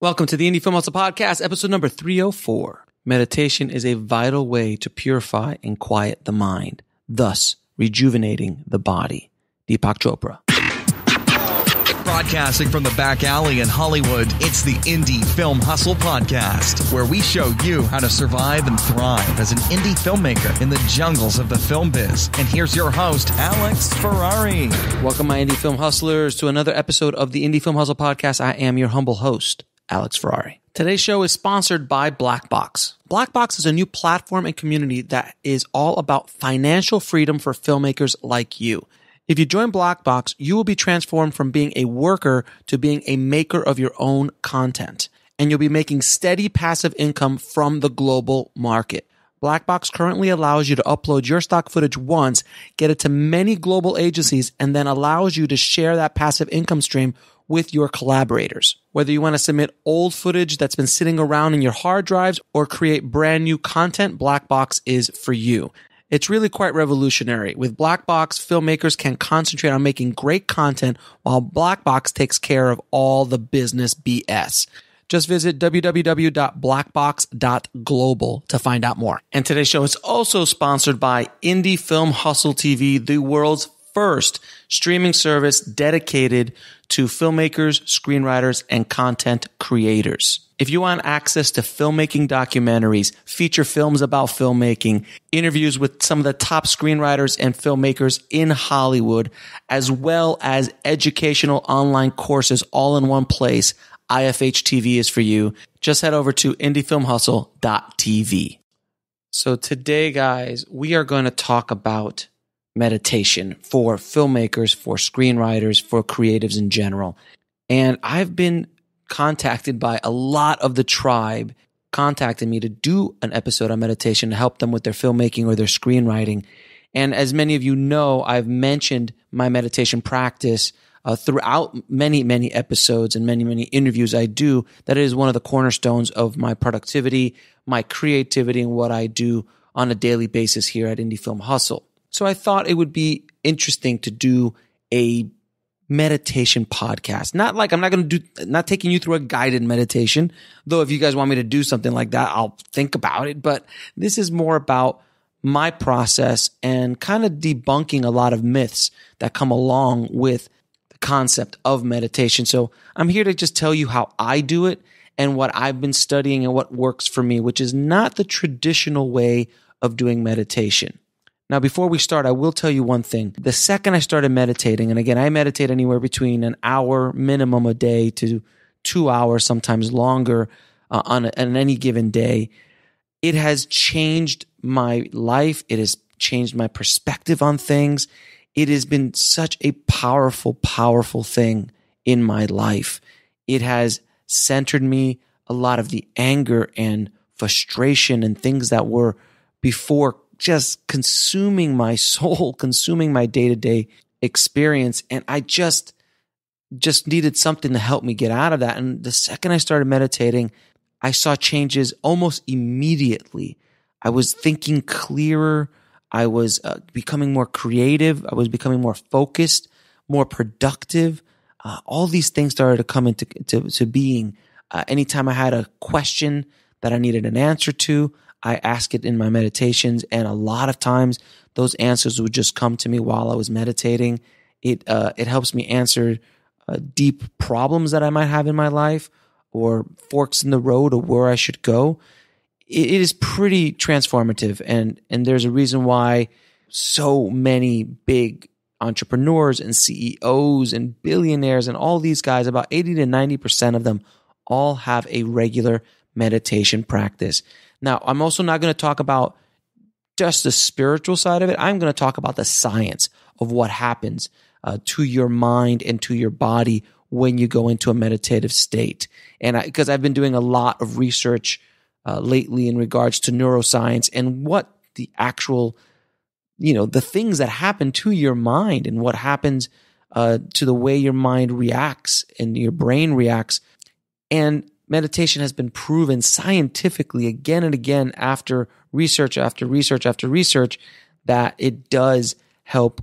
Welcome to the Indie Film Hustle Podcast, episode number 304. Meditation is a vital way to purify and quiet the mind, thus rejuvenating the body. Deepak Chopra. Broadcasting from the back alley in Hollywood, it's the Indie Film Hustle Podcast, where we show you how to survive and thrive as an indie filmmaker in the jungles of the film biz. And here's your host, Alex Ferrari. Welcome, my Indie Film Hustlers, to another episode of the Indie Film Hustle Podcast. I am your humble host, Alex Ferrari. Today's show is sponsored by Blackbox. Blackbox is a new platform and community that is all about financial freedom for filmmakers like you. If you join Blackbox, you will be transformed from being a worker to being a maker of your own content. And you'll be making steady passive income from the global market. Blackbox currently allows you to upload your stock footage once, get it to many global agencies, and then allows you to share that passive income stream with your collaborators. Whether you want to submit old footage that's been sitting around in your hard drives or create brand new content, Blackbox is for you. It's really quite revolutionary. With Blackbox, filmmakers can concentrate on making great content while Blackbox takes care of all the business BS. Just visit www.blackbox.global to find out more. And today's show is also sponsored by Indie Film Hustle TV, the world's first streaming service dedicated to filmmakers, screenwriters, and content creators. If you want access to filmmaking documentaries, feature films about filmmaking, interviews with some of the top screenwriters and filmmakers in Hollywood, as well as educational online courses all in one place, IFH TV is for you. Just head over to indiefilmhustle.tv. So today, guys, we are going to talk about meditation for filmmakers, for screenwriters, for creatives in general. And I've been contacted by a lot of the tribe, contacted me to do an episode on meditation to help them with their filmmaking or their screenwriting. And as many of you know, I've mentioned my meditation practice throughout many episodes and many interviews I do, that it is one of the cornerstones of my productivity, my creativity, and what I do on a daily basis here at Indie Film Hustle. So I thought it would be interesting to do a meditation podcast. Not taking you through a guided meditation, though if you guys want me to do something like that, I'll think about it. But this is more about my process and kind of debunking a lot of myths that come along with the concept of meditation. So I'm here to just tell you how I do it and what I've been studying and what works for me, which is not the traditional way of doing meditation. Now, before we start, I will tell you one thing. The second I started meditating, and again, I meditate anywhere between an hour minimum a day to 2 hours, sometimes longer on any given day, it has changed my life. It has changed my perspective on things. It has been such a powerful thing in my life. It has centered me. A lot of the anger and frustration and things that were before just consuming my soul, consuming my day-to-day experience. And I just needed something to help me get out of that. And the second I started meditating, I saw changes almost immediately. I was thinking clearer. I was becoming more creative. I was becoming more focused, more productive. All these things started to come into being. Anytime I had a question that I needed an answer to, I ask it in my meditations, and a lot of times those answers would just come to me while I was meditating. It helps me answer deep problems that I might have in my life or forks in the road of where I should go. It is pretty transformative, and there's a reason why so many big entrepreneurs and CEOs and billionaires and all these guys, about 80 to 90% of them, all have a regular meditation practice. Now, I'm also not going to talk about just the spiritual side of it. I'm going to talk about the science of what happens to your mind and to your body when you go into a meditative state. And because I've been doing a lot of research lately in regards to neuroscience and what the actual, the things that happen to your mind and what happens to the way your mind reacts and your brain reacts. And meditation has been proven scientifically again and again after research after research after research that it does help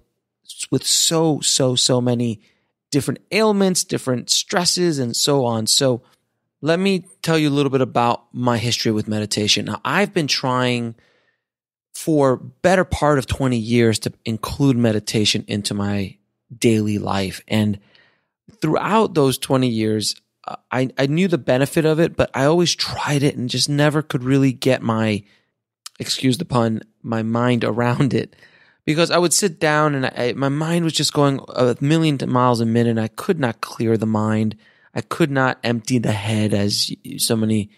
with so many different ailments, different stresses, and so on. So let me tell you a little bit about my history with meditation. Now, I've been trying for better part of 20 years to include meditation into my daily life. And throughout those 20 years, I knew the benefit of it, but I always tried it and just never could really get my, excuse the pun, my mind around it. Because I would sit down and my mind was just going a million miles a minute. I could not clear the mind. I could not empty the head, as so many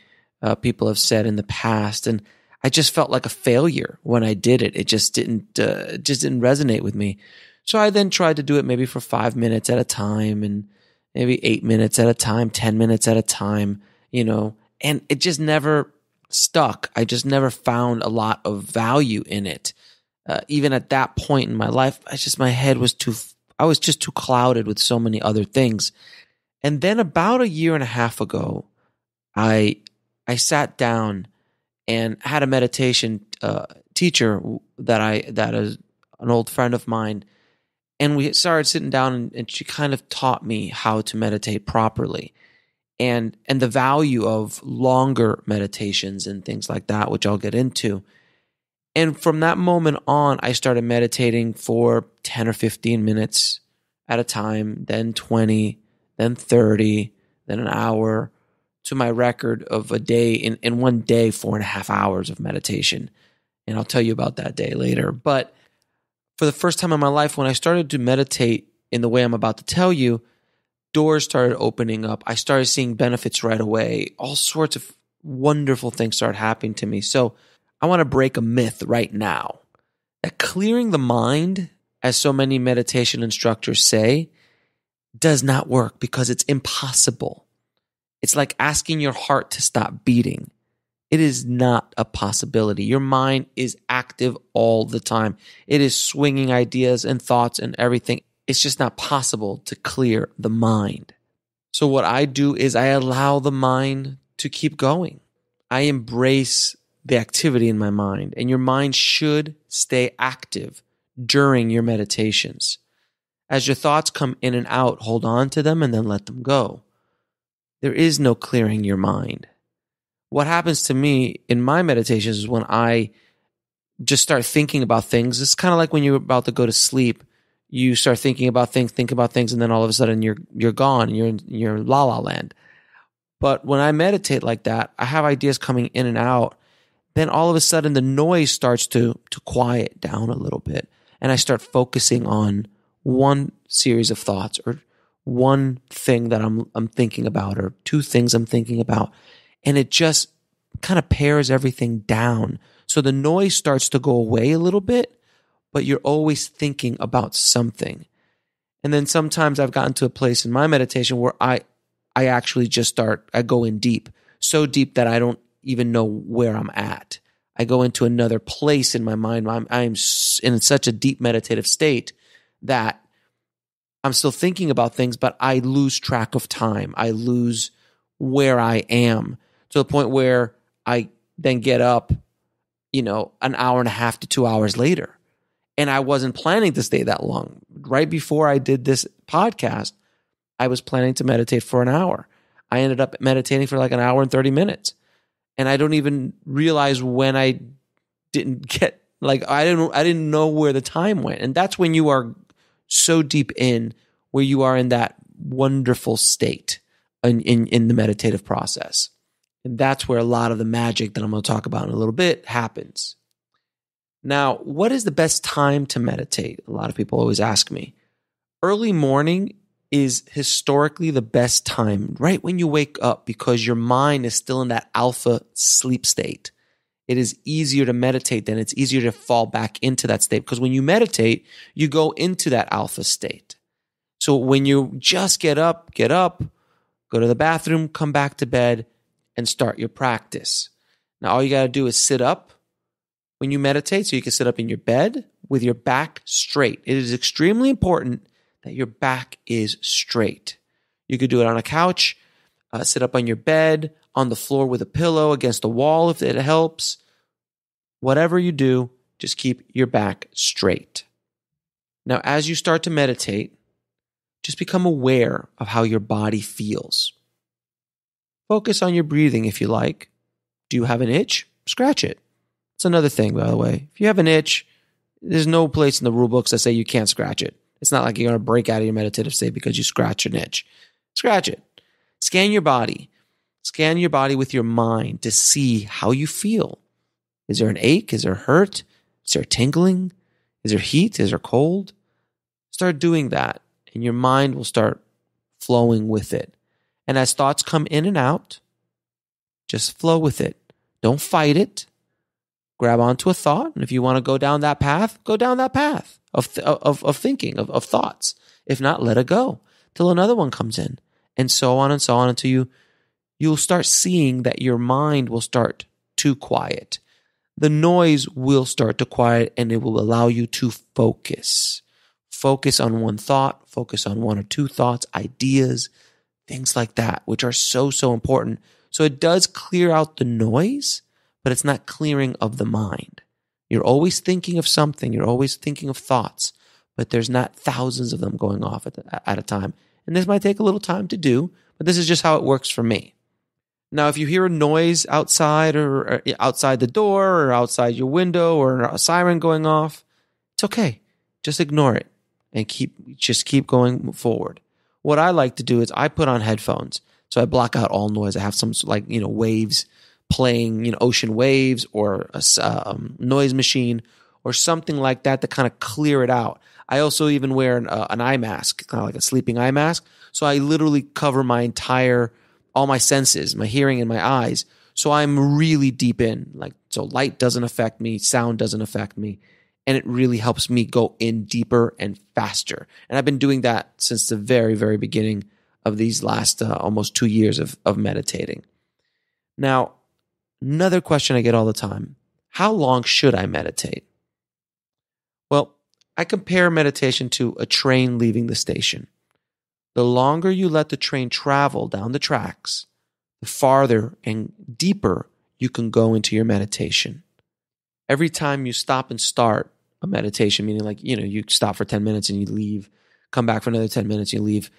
people have said in the past. And I just felt like a failure when I did it. It just didn't resonate with me. So I then tried to do it maybe for 5 minutes at a time, and maybe 8 minutes at a time, 10 minutes at a time, and it just never stuck. I just never found a lot of value in it. Even at that point in my life, my head was I was just too clouded with so many other things. And then about a year and a half ago, I sat down and had a meditation teacher that is an old friend of mine. And we started sitting down and she kind of taught me how to meditate properly and the value of longer meditations and things like that, which I'll get into. And from that moment on, I started meditating for 10 or 15 minutes at a time, then 20, then 30, then an hour, to my record of a day, in one day, 4.5 hours of meditation. And I'll tell you about that day later. But for the first time in my life, when I started to meditate in the way I'm about to tell you, doors started opening up. I started seeing benefits right away. All sorts of wonderful things started happening to me. So I want to break a myth right now that clearing the mind, as so many meditation instructors say, does not work because it's impossible. It's like asking your heart to stop beating. It is not a possibility. Your mind is active all the time. It is swinging ideas and thoughts and everything. It's just not possible to clear the mind. So what I do is I allow the mind to keep going. I embrace the activity in my mind, and your mind should stay active during your meditations. As your thoughts come in and out, hold on to them and then let them go. There is no clearing your mind. What happens to me in my meditations is when I just start thinking about things, it's kind of like when you're about to go to sleep, you start thinking about things, and then all of a sudden you're gone, you're in your la la land. But when I meditate like that, I have ideas coming in and out. Then all of a sudden the noise starts to quiet down a little bit. And I start focusing on one series of thoughts or one thing that I'm thinking about or two things I'm thinking about. And it just kind of pares everything down. So the noise starts to go away a little bit, but you're always thinking about something. And then sometimes I've gotten to a place in my meditation where I actually I go in deep, so deep that I don't even know where I'm at. I go into another place in my mind. I'm in such a deep meditative state that I'm still thinking about things, but I lose track of time. I lose where I am to the point where I then get up, an hour and a half to 2 hours later. And I wasn't planning to stay that long. Right before I did this podcast, I was planning to meditate for an hour. I ended up meditating for like an hour and 30 minutes. And I don't even realize when I didn't get, I didn't know where the time went. And that's when you are so deep in, where you are in that wonderful state in the meditative process. And that's where a lot of the magic that I'm going to talk about in a little bit happens. Now, what is the best time to meditate? A lot of people always ask me. Early morning is historically the best time, right when you wake up, because your mind is still in that alpha sleep state. It is easier to meditate then. It's easier to fall back into that state, because when you meditate, you go into that alpha state. So when you just get up, go to the bathroom, come back to bed, and start your practice. Now, all you got to do is sit up when you meditate, so you can sit up in your bed with your back straight. It is extremely important that your back is straight. You could do it on a couch, sit up on your bed, on the floor with a pillow against the wall if it helps. Whatever you do, just keep your back straight. Now, as you start to meditate, just become aware of how your body feels. Focus on your breathing if you like. Do you have an itch? Scratch it. It's another thing, by the way. If you have an itch, there's no place in the rule books that say you can't scratch it. It's not like you're going to break out of your meditative state because you scratch an itch. Scratch it. Scan your body. Scan your body with your mind to see how you feel. Is there an ache? Is there hurt? Is there tingling? Is there heat? Is there cold? Start doing that, and your mind will start flowing with it. And as thoughts come in and out, just flow with it. Don't fight it. Grab onto a thought, and if you want to go down that path, go down that path of thinking, of thoughts. If not, let it go till another one comes in, and so on until you'll start seeing that your mind will start to quiet. The noise will start to quiet, and it will allow you to focus. Focus on one thought, focus on one or two thoughts, ideas, things like that, which are so, so important. So it does clear out the noise, but it's not clearing of the mind. You're always thinking of something. You're always thinking of thoughts, but there's not thousands of them going off at a time. And this might take a little time to do, but this is just how it works for me. Now, if you hear a noise outside or outside the door or outside your window or a siren going off, it's okay. Just ignore it and keep going forward. What I like to do is I put on headphones. So I block out all noise. I have some waves playing, ocean waves or a noise machine or something like that to kind of clear it out. I also even wear an eye mask, kind of like a sleeping eye mask. So I literally cover all my senses, my hearing and my eyes. So I'm really deep in. So light doesn't affect me, sound doesn't affect me. And it really helps me go in deeper and faster. And I've been doing that since the very, very beginning of these last almost 2 years of meditating. Now, another question I get all the time, how long should I meditate? Well, I compare meditation to a train leaving the station. The longer you let the train travel down the tracks, the farther and deeper you can go into your meditation. Every time you stop and start a meditation, meaning you stop for 10 minutes and you leave, come back for another 10 minutes, you leave,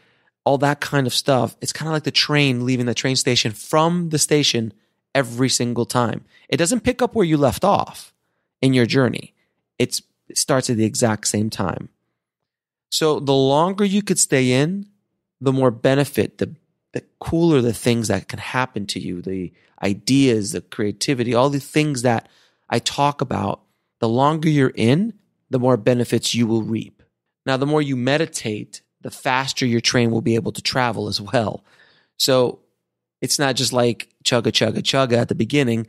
all that kind of stuff, it's kind of like the train leaving the train station from the station every single time. It doesn't pick up where you left off in your journey. It starts at the exact same time. So the longer you could stay in, the more benefit, the cooler the things that can happen to you, the ideas, the creativity, all the things that I talk about, the longer you're in, the more benefits you will reap. Now, the more you meditate, the faster your train will be able to travel as well. So it's not just like chugga, chugga, chugga at the beginning.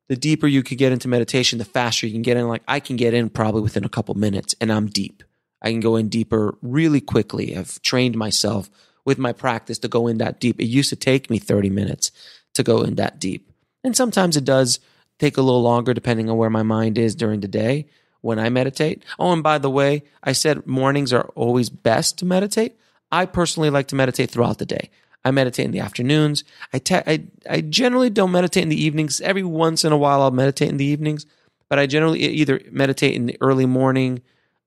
The deeper you could get into meditation, the faster you can get in. Like I can get in probably within a couple minutes and I'm deep. I can go in deeper really quickly. I've trained myself with my practice to go in that deep. It used to take me 30 minutes to go in that deep. And sometimes it does take a little longer depending on where my mind is during the day when I meditate. Oh, and by the way, I said mornings are always best to meditate. I personally like to meditate throughout the day. I meditate in the afternoons. I generally don't meditate in the evenings. Every once in a while I'll meditate in the evenings, but I generally either meditate in the early morning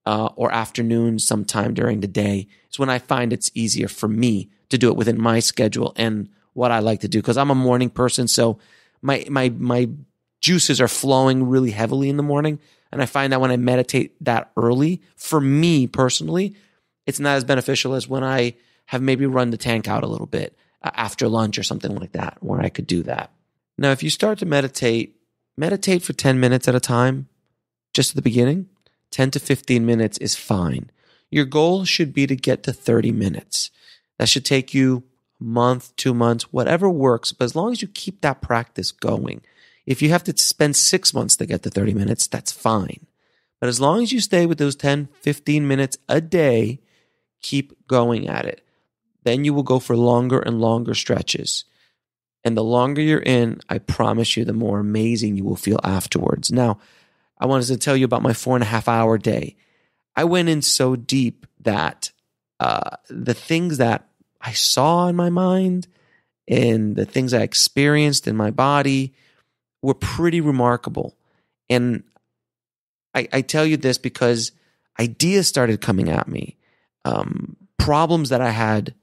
or afternoon sometime during the day. It's when I find it's easier for me to do it within my schedule and what I like to do, because I'm a morning person. So my juices are flowing really heavily in the morning. And I find that when I meditate that early, for me personally, it's not as beneficial as when I have maybe run the tank out a little bit after lunch or something like that, where I could do that. Now, if you start to meditate for 10 minutes at a time, just at the beginning. 10 to 15 minutes is fine. Your goal should be to get to 30 minutes. That should take you a month, 2 months, whatever works. But as long as you keep that practice going, if you have to spend 6 months to get to 30 minutes, that's fine. But as long as you stay with those 10, 15 minutes a day, keep going at it. Then you will go for longer and longer stretches. And the longer you're in, I promise you, the more amazing you will feel afterwards. Now, I wanted to tell you about my 4.5 hour day. I went in so deep that the things that I saw in my mind and the things I experienced in my body were pretty remarkable. And I tell you this because ideas started coming at me. Problems that I had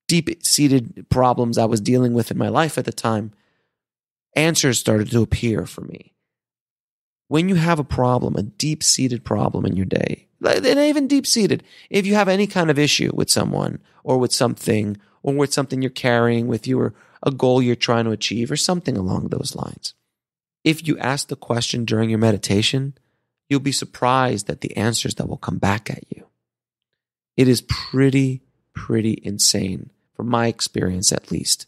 deep-seated problems I was dealing with in my life at the time, answers started to appear for me. When you have a problem, a deep-seated problem in your day, and even deep-seated, if you have any kind of issue with someone or with something you're carrying with you or a goal you're trying to achieve or something along those lines, if you ask the question during your meditation, you'll be surprised at the answers that will come back at you. It is pretty insane, from my experience at least.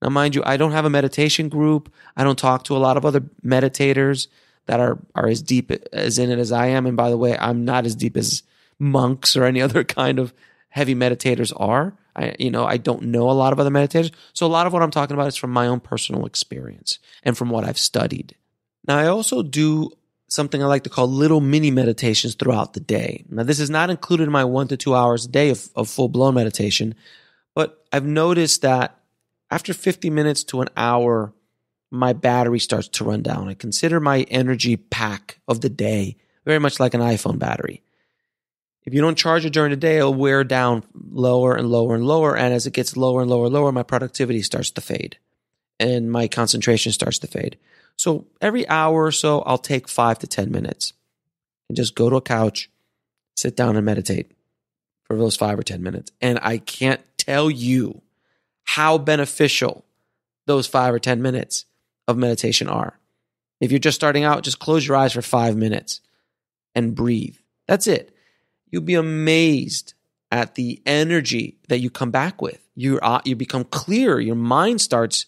Now, mind you, I don't have a meditation group. I don't talk to a lot of other meditators that are as deep as in it as I am. And by the way, I'm not as deep as monks or any other kind of heavy meditators are. I don't know a lot of other meditators. So a lot of what I'm talking about is from my own personal experience and from what I've studied. Now, I also do something I like to call little mini meditations throughout the day. Now, this is not included in my 1 to 2 hours a day of full-blown meditation, but I've noticed that after 50 minutes to an hour, my battery starts to run down. I consider my energy pack of the day very much like an iPhone battery. If you don't charge it during the day, it'll wear down lower and lower and lower. And as it gets lower and lower and lower, my productivity starts to fade and my concentration starts to fade. So every hour or so, I'll take 5 to 10 minutes and just go to a couch, sit down and meditate for those 5 or 10 minutes. And I can't tell you how beneficial those 5 or 10 minutes of meditation are. If you're just starting out, just close your eyes for 5 minutes and breathe. That's it. You'll be amazed at the energy that you come back with. You become clear. Your mind starts.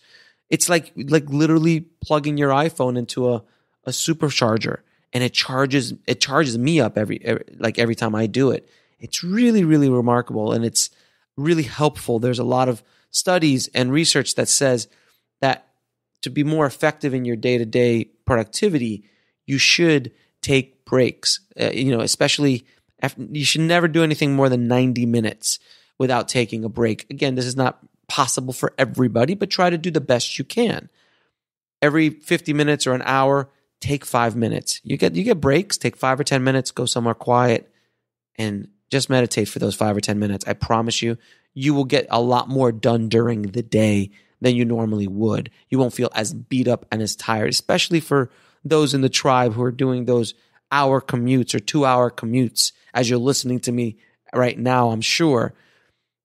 It's like literally plugging your iPhone into a supercharger, and it charges me up every time I do it. It's really, really remarkable, and it's really helpful. There's a lot of studies and research that says that to be more effective in your day-to-day productivity, you should take breaks. Especially you should never do anything more than 90 minutes without taking a break. Again, this is not possible for everybody, but try to do the best you can. Every 50 minutes or an hour, take 5 minutes. You get breaks, take 5 or 10 minutes, go somewhere quiet, and just meditate for those 5 or 10 minutes. I promise you, you will get a lot more done during the day than you normally would. You won't feel as beat up and as tired, especially for those in the tribe who are doing those hour commutes or 2-hour commutes. As you're listening to me right now, I'm sure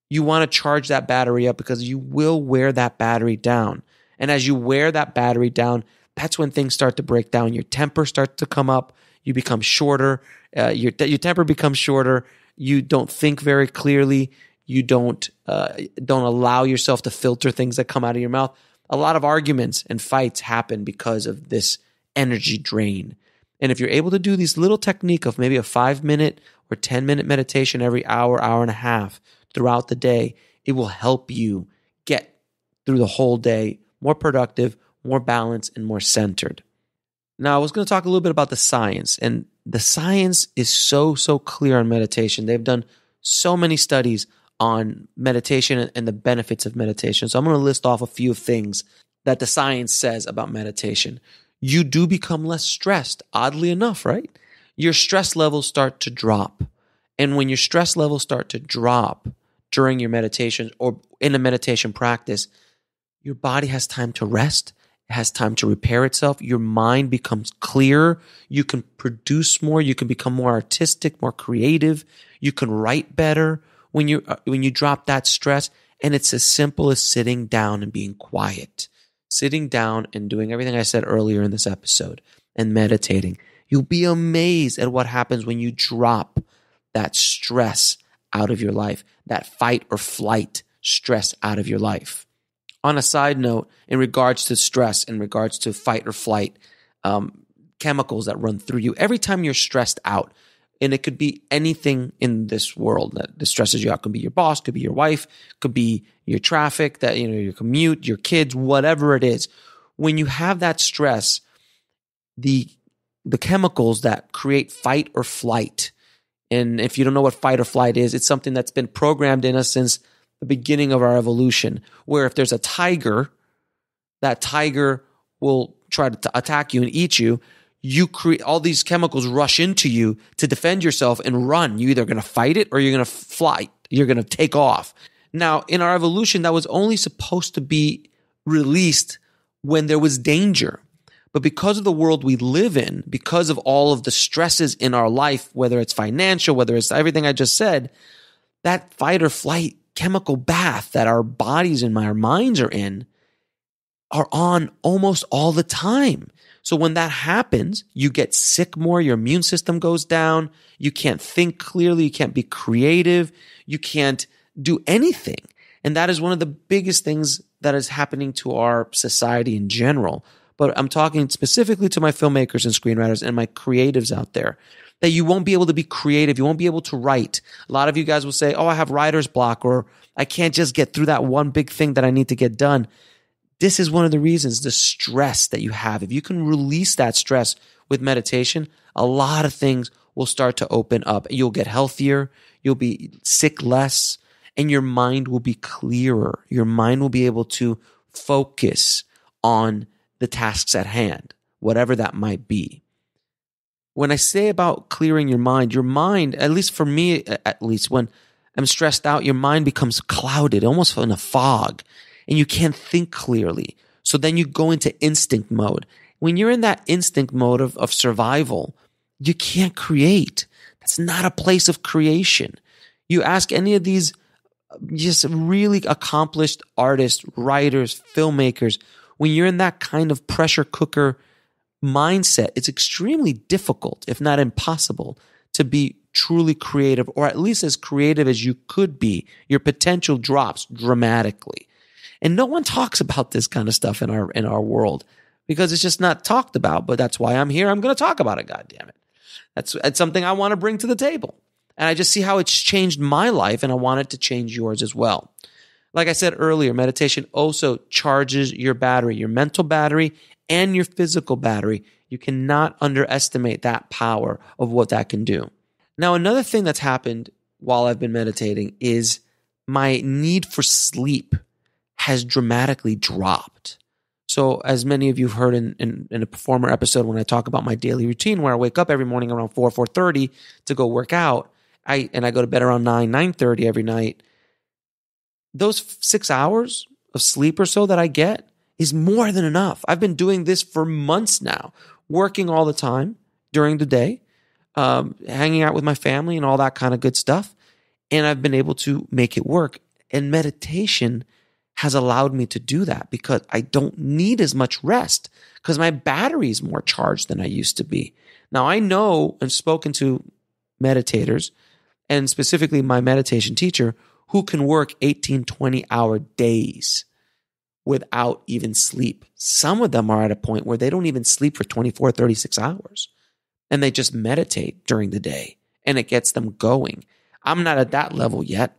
you want to charge that battery up because you will wear that battery down. And as you wear that battery down, that's when things start to break down. Your temper starts to come up. You become shorter. Your temper becomes shorter. You don't think very clearly. You don't allow yourself to filter things that come out of your mouth. A lot of arguments and fights happen because of this energy drain. And if you're able to do this little technique of maybe a 5-minute or 10-minute meditation every hour, hour and a half throughout the day, it will help you get through the whole day more productive, more balanced, and more centered. Now, I was going to talk a little bit about the science, and the science is so clear on meditation. They've done so many studies on meditation and the benefits of meditation. So I'm going to list off a few things that the science says about meditation. You do become less stressed, oddly enough, right? Your stress levels start to drop. And when your stress levels start to drop during your meditation or in a meditation practice, your body has time to rest. It has time to repair itself. Your mind becomes clearer. You can produce more. You can become more artistic, more creative. You can write better when you drop that stress. And it's as simple as sitting down and being quiet. Sitting down and doing everything I said earlier in this episode and meditating. You'll be amazed at what happens when you drop that stress out of your life, that fight or flight stress out of your life. On a side note, in regards to stress, in regards to fight or flight, chemicals that run through you, every time you're stressed out, and it could be anything in this world that stresses you out. It could be your boss, could be your wife, could be your traffic, your commute, your kids, whatever it is. When you have that stress, the chemicals that create fight or flight, and if you don't know what fight or flight is, it's something that's been programmed in us since the beginning of our evolution, where if there's a tiger, that tiger will try to attack you and eat you. You create all these chemicals rush into you to defend yourself and run. You're either going to fight it or you're going to fly. You're going to take off. Now, in our evolution, that was only supposed to be released when there was danger. But because of the world we live in, because of all of the stresses in our life, whether it's financial, whether it's everything I just said, that fight or flight chemical bath that our bodies and our minds are in are on almost all the time. So when that happens, you get sick more, your immune system goes down, you can't think clearly, you can't be creative, you can't do anything. And that is one of the biggest things that is happening to our society in general. But I'm talking specifically to my filmmakers and screenwriters and my creatives out there, that you won't be able to be creative. You won't be able to write. A lot of you guys will say, oh, I have writer's block, or I can't just get through that one big thing that I need to get done. This is one of the reasons, the stress that you have. If you can release that stress with meditation, a lot of things will start to open up. You'll get healthier. You'll be sick less, and your mind will be clearer. Your mind will be able to focus on the tasks at hand, whatever that might be. When I say about clearing your mind, at least for me, when I'm stressed out, your mind becomes clouded, almost in a fog, and you can't think clearly. So then you go into instinct mode. When you're in that instinct mode of survival, you can't create. That's not a place of creation. You ask any of these just really accomplished artists, writers, filmmakers, when you're in that kind of pressure cooker mindset, it's extremely difficult, if not impossible, to be truly creative, or at least as creative as you could be. Your potential drops dramatically. And no one talks about this kind of stuff in our world because it's just not talked about. But that's why I'm here. I'm going to talk about it, goddammit. That's something I want to bring to the table. And I just see how it's changed my life, and I want it to change yours as well. Like I said earlier, meditation also charges your battery, your mental battery and your physical battery. You cannot underestimate that power of what that can do. Now, another thing that's happened while I've been meditating is my need for sleep has dramatically dropped. So as many of you have heard in a former episode when I talk about my daily routine where I wake up every morning around 4:30 to go work out, I go to bed around 9:30 every night. Those 6 hours of sleep or so that I get is more than enough. I've been doing this for months now, working all the time during the day, hanging out with my family and all that kind of good stuff. And I've been able to make it work. And meditation has allowed me to do that because I don't need as much rest because my battery is more charged than I used to be. Now, I know I've spoken to meditators, and specifically my meditation teacher, who can work 18, 20-hour days without even sleep. Some of them are at a point where they don't even sleep for 24, 36 hours. And they just meditate during the day, and it gets them going. I'm not at that level yet.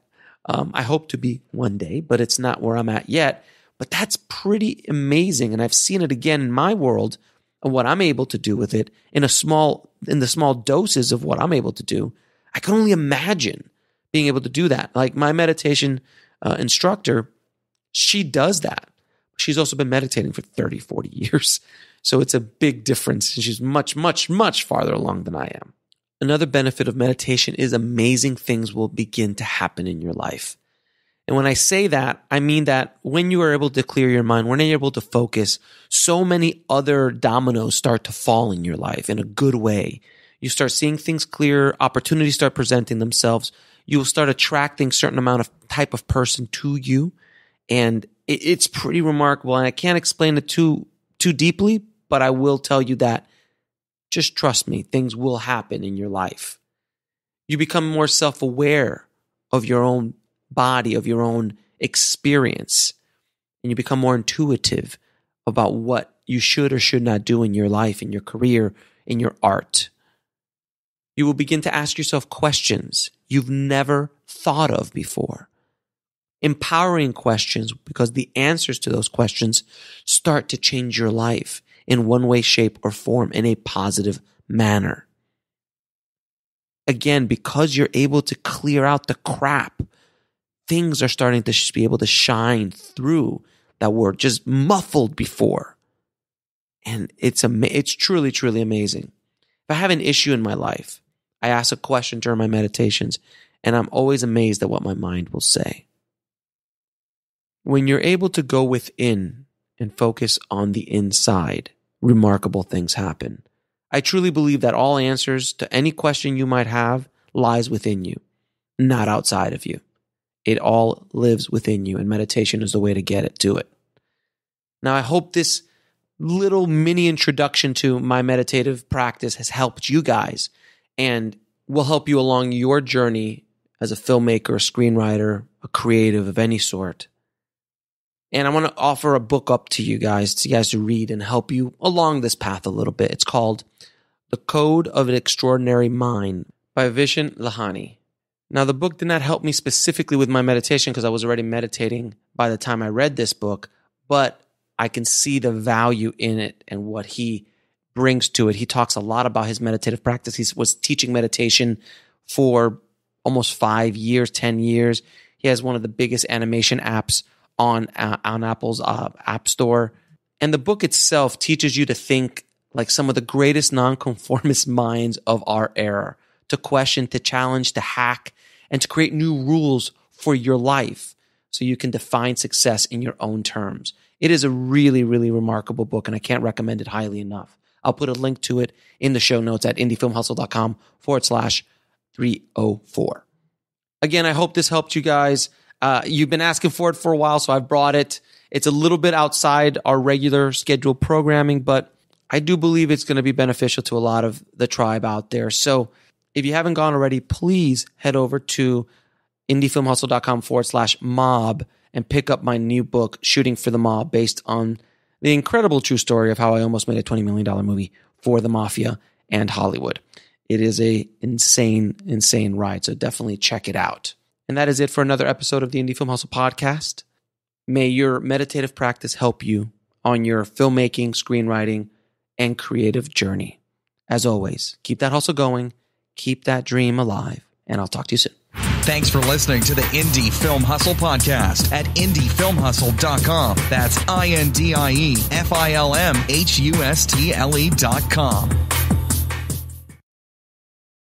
I hope to be one day, but it's not where I'm at yet. But that's pretty amazing. And I've seen it again in my world and what I'm able to do with it in the small doses of what I'm able to do. I can only imagine being able to do that. Like my meditation instructor, she does that. She's also been meditating for 30, 40 years. So it's a big difference. And she's much, much, much farther along than I am. Another benefit of meditation is amazing things will begin to happen in your life. And when I say that, I mean that when you are able to clear your mind, when you're able to focus, so many other dominoes start to fall in your life in a good way. You start seeing things clear, opportunities start presenting themselves. You will start attracting a certain amount of type of person to you. And it's pretty remarkable. And I can't explain it too deeply, but I will tell you that just trust me, things will happen in your life. You become more self-aware of your own body, of your own experience, and you become more intuitive about what you should or should not do in your life, in your career, in your art. You will begin to ask yourself questions you've never thought of before. Empowering questions, because the answers to those questions start to change your life in one way, shape, or form in a positive manner. Again, because you're able to clear out the crap, things are starting to be able to shine through that were just muffled before. And it's truly, truly amazing. If I have an issue in my life, I ask a question during my meditations, and I'm always amazed at what my mind will say. When you're able to go within and focus on the inside, remarkable things happen. I truly believe that all answers to any question you might have lies within you, not outside of you. It all lives within you, and meditation is the way to get it to it. Now, I hope this little mini introduction to my meditative practice has helped you guys and will help you along your journey as a filmmaker, a screenwriter, a creative of any sort. And I want to offer a book up to you guys to read and help you along this path a little bit. It's called The Code of an Extraordinary Mind by Vishen Lahani. Now, the book did not help me specifically with my meditation because I was already meditating by the time I read this book, but I can see the value in it and what he brings to it. He talks a lot about his meditative practice. He was teaching meditation for almost 5 years, 10 years. He has one of the biggest animation apps on Apple's App Store. And the book itself teaches you to think like some of the greatest nonconformist minds of our era, to question, to challenge, to hack, and to create new rules for your life so you can define success in your own terms. It is a really, really remarkable book, and I can't recommend it highly enough. I'll put a link to it in the show notes at indiefilmhustle.com/304. Again, I hope this helped you guys. You've been asking for it for a while, so I've brought it. It's a little bit outside our regular scheduled programming, but I do believe it's going to be beneficial to a lot of the tribe out there. So if you haven't gone already, please head over to indiefilmhustle.com/mob and pick up my new book, Shooting for the Mob, based on the incredible true story of how I almost made a $20 million movie for the mafia and Hollywood. It is a insane, insane ride, so definitely check it out. And that is it for another episode of the Indie Film Hustle podcast. May your meditative practice help you on your filmmaking, screenwriting, and creative journey. As always, keep that hustle going, keep that dream alive, and I'll talk to you soon. Thanks for listening to the Indie Film Hustle podcast at indiefilmhustle.com. That's INDIEFILMHUSTLE.com.